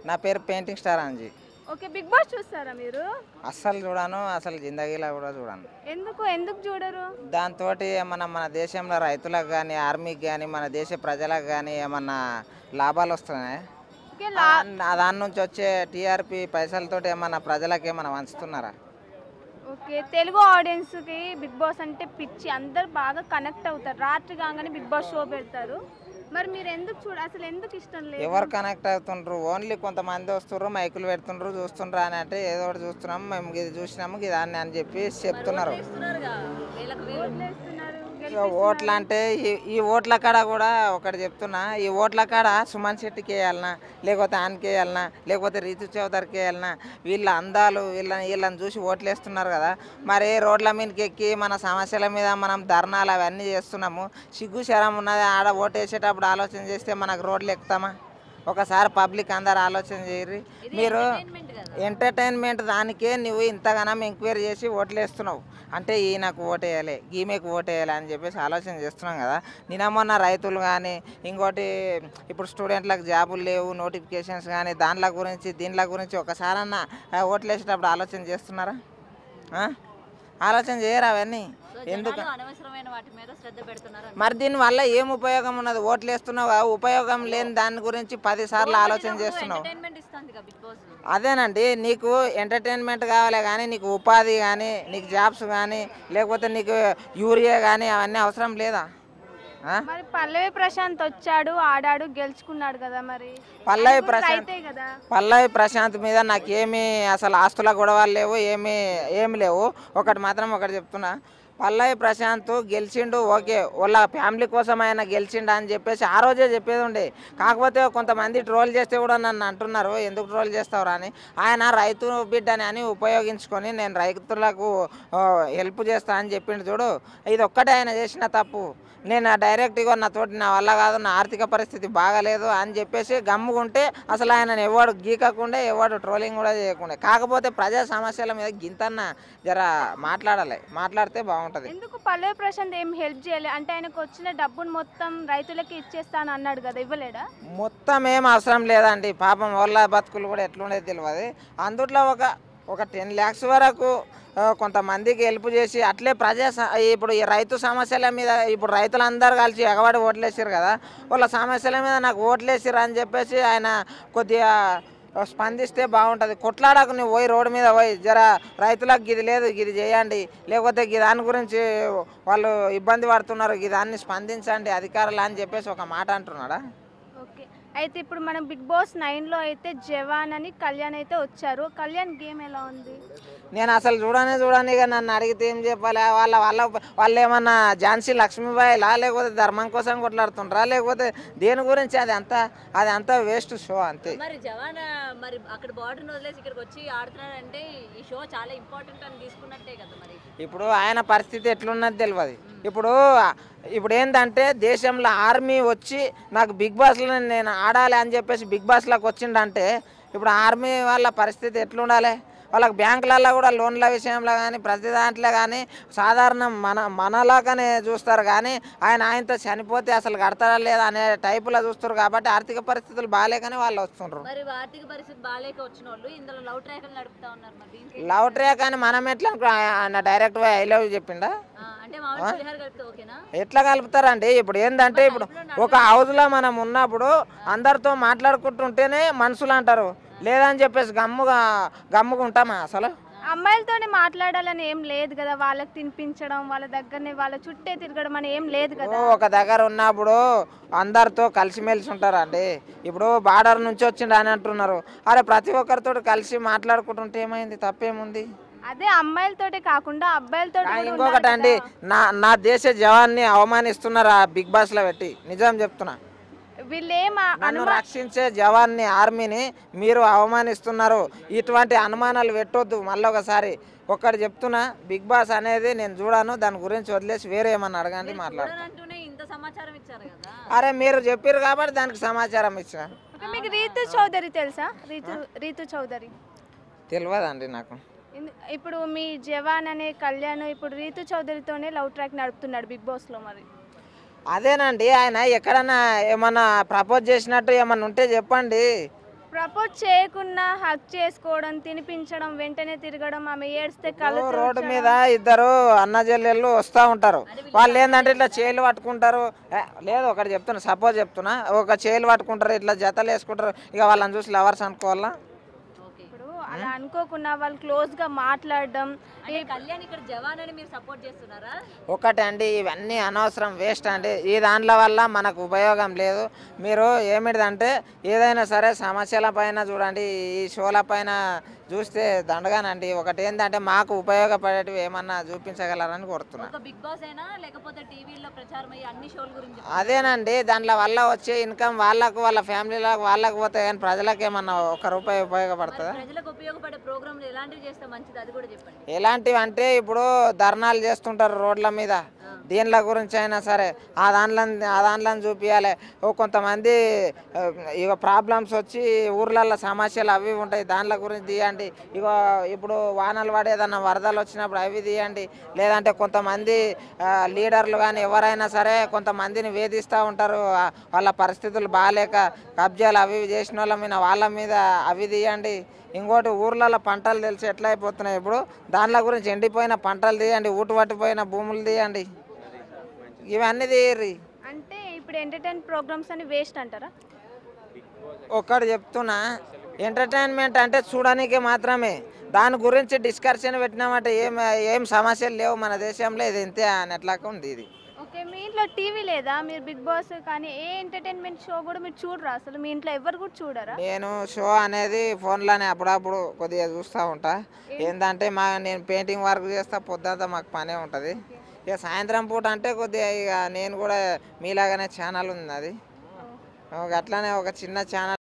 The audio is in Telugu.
నా పేరు painting star Anji. Okay, big boss చూస్తారా మీరు? అస్సలు చూడాను, అసలు జిందగీలో కూడా చూడాను. ఎందుకు ఎందుకు చూడరు? దాంతో ఏమన్నా మన దేశంలో రైతులకు కానీ, ఆర్మీకి కానీ, మన దేశ ప్రజలకు కానీ ఏమన్నా లాభాలు వస్తున్నాయి? ఓకే, దాని నుంచి వచ్చే టీఆర్పీ పైసలతోటి ఏమన్నా ప్రజలకు ఏమన్నా వంచుతున్నారా? ఓకే, తెలుగు ఆడియన్స్కి బిగ్ బాస్ అంటే పిచ్చి, అందరు బాగా కనెక్ట్ అవుతారు. రాత్రి కాగానే బిగ్ బాస్ షో పెడతారు. మరి మీరు ఎందుకు అసలు ఎందుకు ఇష్టం లేదు? ఎవరు కనెక్ట్ అవుతుండ్రు? ఓన్లీ కొంతమంది వస్తుర్రు, మైకులు పెడుతుండ్రు, చూస్తుండ్రు అని అంటే ఏదో ఒకటి చూస్తున్నాము, మేము ఇది చూసినాము ఇది అని అని చెప్పి చెప్తున్నారు. ఓట్లు అంటే ఈ ఓట్ల కాడ కూడా ఒకటి చెప్తున్నా, ఈ ఓట్ల కాడ సుమన్ శెట్టికి వేయాలనా, లేకపోతే ఆయనకి వేయాలనా, లేకపోతే రీతు చౌదరికి వేయాలనా? వీళ్ళ అందాలు వీళ్ళని చూసి ఓట్లు వేస్తున్నారు కదా. మరి రోడ్ల మీదకి ఎక్కి మన సమస్యల మీద మనం ధర్నాలు అవన్నీ చేస్తున్నాము. సిగ్గు శరం ఉన్నది. ఆడ ఓటు వేసేటప్పుడు ఆలోచన చేస్తే మనకు రోడ్లు ఎక్కుతామా? ఒకసారి పబ్లిక్ అందరు ఆలోచన చేయరు. మీరు ఎంటర్టైన్మెంట్ దానికే నువ్వు ఇంతగానం ఎంక్వైరీ చేసి ఓట్లు వేస్తున్నావు అంటే ఈయనకు ఓటేయాలి, ఈమెకు ఓటేయాలి అని చెప్పేసి ఆలోచన చేస్తున్నాం కదా. నిన్న మొన్న రైతులు కానీ, ఇంకోటి ఇప్పుడు స్టూడెంట్లకు జాబులు లేవు, నోటిఫికేషన్స్ కానీ, దీనిల గురించి ఒకసారన్నా ఓట్లు వేసేటప్పుడు ఆలోచన చేస్తున్నారా? ఆలోచన చేయరు అవన్నీ. ఎందుకు మరి దీనివల్ల ఏం ఉపయోగం ఉన్నది? ఓట్లు వేస్తున్నావు, ఉపయోగం లేని దాని గురించి 10 సార్లు ఆలోచన చేస్తున్నావు. అదేనండి, నీకు ఎంటర్టైన్మెంట్ కావాలి కానీ నీకు ఉపాధి కానీ, నీకు జాబ్స్ కానీ, లేకపోతే నీకు యూరియా కానీ అవన్నీ అవసరం లేదా? మరి పల్లవి ప్రశాంత్ వచ్చాడు, ఆడాడు, గెలుచుకున్నాడు కదా. మరి పల్లవి ప్రశాంత్ మీద నాకేమీ అసలు ఆస్తుల గొడవలు లేవు, ఏమి లేవు. ఒకటి చెప్తున్నా, పల్లవి ప్రశాంత్ గెలిచిండు, ఓకే, వాళ్ళ ఫ్యామిలీ కోసం ఆయన గెలిచిండు అని చెప్పేసి ఆ రోజే చెప్పేది ఉండే. కాకపోతే కొంతమంది ట్రోల్ చేస్తే కూడా నన్ను అంటున్నారు, ఎందుకు ట్రోల్ చేస్తావురా అని. ఆయన రైతు బిడ్డని అని ఉపయోగించుకొని నేను రైతులకు హెల్ప్ చేస్తా అని చెప్పిండు చూడు. ఇది ఒక్కటే ఆయన చేసిన తప్పు. నేను డైరెక్ట్గా నాతోటి నా వల్ల కాదు, నా ఆర్థిక పరిస్థితి బాగాలేదు అని చెప్పేసి గమ్ముకుంటే అసలు ఆయనను ఎవడు గీకకుండా, ఎవడు ట్రోలింగ్ కూడా చేయకుండా. కాకపోతే ప్రజా సమస్యల మీద గింతన్న జర మాట్లాడితే బాగుంటుంది. ఎందుకు పల్లవి ప్రశాంత్ ఏం హెల్ప్ చేయలే అంటే? ఆయనకు వచ్చిన డబ్బును మొత్తం రైతులకి ఇచ్చేస్తాను అన్నాడు కదా, ఇవ్వలేడా? మొత్తం ఏం అవసరం లేదండి, పాపం వాళ్ళ బతుకులు కూడా ఎట్లుండేది తెలియదు. అందుట్లో ఒక 10 lakhs వరకు కొంతమందికి హెల్ప్ చేసి అట్లే ఇప్పుడు ఈ రైతు సమస్యల మీద ఇప్పుడు రైతులందరూ కలిసి ఎగబడి ఓట్లేసారు కదా, వాళ్ళ సమస్యల మీద నాకు ఓట్లేసారు అని చెప్పేసి ఆయన కొద్దిగా స్పందిస్తే బాగుంటుంది. కొట్లాడకు, నువ్వు పోయి రోడ్డు మీద పోయి జర రైతులకు గిది లేదు, గిది చేయండి, లేకపోతే దాని గురించి వాళ్ళు ఇబ్బంది పడుతున్నారు, దాన్ని స్పందించండి అధికారులు అని చెప్పేసి ఒక మాట అంటున్నాడా? ఓకే, అయితే ఇప్పుడు మనం బిగ్ బాస్ 9లో అయితే జవాన్ అని కళ్యాణ్ అయితే వచ్చారు. కళ్యాణ్ గేమ్ ఎలా ఉంది? నేను అసలు చూడని ఇక నన్ను అడిగితే ఏం చెప్పాలి? వాళ్ళు ఏమన్నా ఝాన్సీ లక్ష్మీబాయిలా, లేకపోతే ధర్మం కోసం కొట్లాడుతుండ్రా, లేకపోతే దేని గురించి? అది అంతా వేస్ట్ షో అంతే. మరి జవాన్ మరి అక్కడ బార్డర్ వదిలేసి ఇక్కడికి వచ్చి ఆడుతున్నాడంటే ఈ షో చాలా ఇంపార్టెంట్ అని తీసుకున్నట్టే కదా. మరి ఇప్పుడు ఆయన పరిస్థితి ఎట్లున్నది తెలియదు. ఇప్పుడు ఏంటంటే దేశంలో ఆర్మీ వచ్చి నాకు బిగ్ బాస్లో నేను ఆడాలి అని చెప్పేసి బిగ్ బాస్లోకి వచ్చిండంటే ఇప్పుడు ఆర్మీ వాళ్ళ పరిస్థితి ఎట్లుండాలి? వాళ్ళకి బ్యాంకులలో కూడా లోన్ల విషయంలో కానీ ప్రతి దాంట్లో కానీ సాధారణ మనలాగానే చూస్తారు కానీ ఆయనతో చనిపోతే అసలు కడతారా లేదా అనే టైపులో చూస్తారు. కాబట్టి ఆర్థిక పరిస్థితులు బాగాలేకనే వాళ్ళు వస్తున్నారు. మరి ఆర్థిక పరిస్థితి బాగాలేక వచ్చిన వాళ్ళు ఇందులో లవ్ ట్రాక్ నడుపుతా ఉన్నారు. మరి లవ్ ట్రాక్ అని మనం ఎట్లా ఆయన డైరెక్ట్ ఐ లవ్ చెప్పిండా? ఎట్లా కలుపుతారండి? ఇప్పుడు ఏంటంటే ఇప్పుడు ఒక హౌస్లో మనం ఉన్నప్పుడు అందరితో మాట్లాడుకుంటుంటేనే మనుషులు అంటారు, లేదని చెప్పేసి గమ్ముకుంటామా? అసలు అమ్మాయిలతోనే మాట్లాడాలని ఏం లేదు కదా, వాళ్ళకి తినిపించడం, వాళ్ళ దగ్గరనే వాళ్ళ చుట్టే తిరగడం అని ఏం లేదు కదా. ఒక దగ్గర ఉన్నప్పుడు అందరితో కలిసిమెలిసి ఉంటారండి. ఇప్పుడు బార్డర్ నుంచి వచ్చిండు అని అంటున్నారు, అరే ప్రతి ఒక్కరితో కలిసి మాట్లాడుకుంటుంటే ఏమైంది? తప్పేముంది? అదే అమ్మాయిలతోటే కాకుండా అబ్బాయిలతో. ఇంకొకటి అండి, నా దేశ జవాన్ని అవమానిస్తున్నారు ఆ బిగ్ బాస్లో పెట్టి. నిజం చెప్తున్నా, నన్ను రక్షించే జవాన్ని, ఆర్మీని మీరు అవమానిస్తున్నారు. ఇటువంటి అనుమానాలు పెట్టొద్దు. మళ్ళొకసారి ఒక్కటి చెప్తున్నా, బిగ్ బాస్ అనేది నేను చూడాను, దాని గురించి వదిలేసి వేరే ఏమన్నా అడగండి, మాట్లాడుతాను. అరే మీరు చెప్పారు కాబట్టి దానికి సమాచారం ఇచ్చిన. మీకు రీతు చౌదరి తెలుసా? రీతు చౌదరి తెలియదండి నాకు. ఇప్పుడు మీ జవాన్ అనే కళ్యాణ్ ఇప్పుడు రీతు చౌదరితోనే లవ్ ట్రాక్ నడుపుతున్నాడు బిగ్ బాస్లో. మరి అదేనండి, ఆయన ఎక్కడన్నా ఏమన్నా ప్రపోజ్ చేసినట్టు ఏమన్నా ఉంటే చెప్పండి. ప్రపోజ్ చేయకుండా హక్ చేసుకోవడం, తినిపించడం, వెంటనే తిరగడం, ఆమె ఏడిస్తే కళ్ళు రోడ్డు మీద ఇద్దరు అన్న చెల్లెళ్ళు వస్తూ ఉంటారు. వాళ్ళు ఏంటంటే ఇట్లా చేలు పట్టుకుంటారు. లేదు ఒకటి చెప్తున్నా, సపోజ్ చెప్తున్నా, ఒక చేలు పట్టుకుంటారు, ఇట్లా జతలు వేసుకుంటారు. ఇక వాళ్ళని చూసి లవర్స్ అనుకోవాలా? ఇప్పుడు అలా అనుకోకుండా వాళ్ళు క్లోజ్గా మాట్లాడడం. కళ్యాణ్ ఇక్కడ జవాన్ అని మీరు సపోర్ట్ చేస్తున్నారా? ఒకటి అండి, ఇవన్నీ అనవసరం, వేస్ట్ అండి. ఈ దాంట్లో వల్ల మనకు ఉపయోగం లేదు. మీరు ఏమిటిదంటే ఏదైనా సరే సమస్యల పైన చూడండి, ఈ షోల పైన చూస్తే దండగానండి. ఒకటి ఏంటంటే మాకు ఉపయోగపడేటివి ఏమన్నా చూపించగలరని కోరుతున్నా. ఒక బిగ్ బాస్ అయినా లేకపోతే టీవీలో ప్రచారం అయ్యే అన్ని షోల గురించి అదేనండి, దాంట్లో వల్ల వచ్చే ఇన్కమ్ వాళ్ళకు, వాళ్ళ ఫ్యామిలీలకు, వాళ్ళకు పోతే కానీ ప్రజలకు ఏమన్నా ₹1 ఉపయోగపడుతుందా? ప్రజలకు ఉపయోగపడే ప్రోగ్రాంలు ఎలాంటివి చేస్తే మంచిది అది కూడా చెప్పండి. ఎలాంటివి అంటే ఇప్పుడు ధర్నాలు చేస్తుంటారు రోడ్ల మీద, దీనిల గురించి అయినా సరే ఆ దాంట్లో చూపించాలి. కొంతమంది ఇక ప్రాబ్లమ్స్ వచ్చి ఊర్లలో సమస్యలు అవి ఉంటాయి, దాంట్ల గురించి తీయండి. ఇక ఇప్పుడు వానలు పడి ఏదన్నా వరదలు వచ్చినప్పుడు అవి తీయండి. లేదంటే కొంతమంది లీడర్లు కానీ ఎవరైనా సరే కొంతమందిని వేధిస్తూ ఉంటారు, వాళ్ళ పరిస్థితులు బాగాలేక కబ్జాలు అవి చేసిన వాళ్ళ మీద అవి తీయండి. ఇంకోటి ఊర్లలో పంటలు తెలిసి ఎట్లా అయిపోతున్నాయి ఇప్పుడు, దాంట్లో గురించి ఎండిపోయిన పంటలు తీయండి, ఊటు పట్టిపోయిన భూములు తీయండి, ఇవన్నీ తీయర్రి. అంటే ఇప్పుడు ఎంటర్టైన్ ప్రోగ్రామ్స్ అని వేస్ట్ అంటారా? ఒక్కటి చెప్తున్నా, ఎంటర్టైన్మెంట్ అంటే చూడడానికి మాత్రమే. దాని గురించి డిస్కషన్ పెట్టినామంటే ఏం సమస్యలు లేవు మన దేశంలో, ఇది ఇంతే అనేట్లాగా ఉంది ఇది. ఓకే, మీ ఇంట్లో టీవీ లేదా? మీరు బిగ్ బాస్ కానీ ఏ ఎంటర్టైన్మెంట్ షో కూడా మీరు చూడరా? అసలు మీ ఇంట్లో ఎవరు కూడా చూడరా? నేను షో అనేది ఫోన్లోనే అప్పుడప్పుడు కొద్దిగా చూస్తూ ఉంటా. ఏంటంటే నేను పెయింటింగ్ వర్క్ చేస్తా, పొద్దుంతా మాకు పనే ఉంటుంది. ఇక సాయంత్రం పూట అంటే కొద్దిగా ఇక నేను కూడా మీలాగానే ఛానల్ ఉంది, అది అట్లానే ఒక చిన్న ఛానల్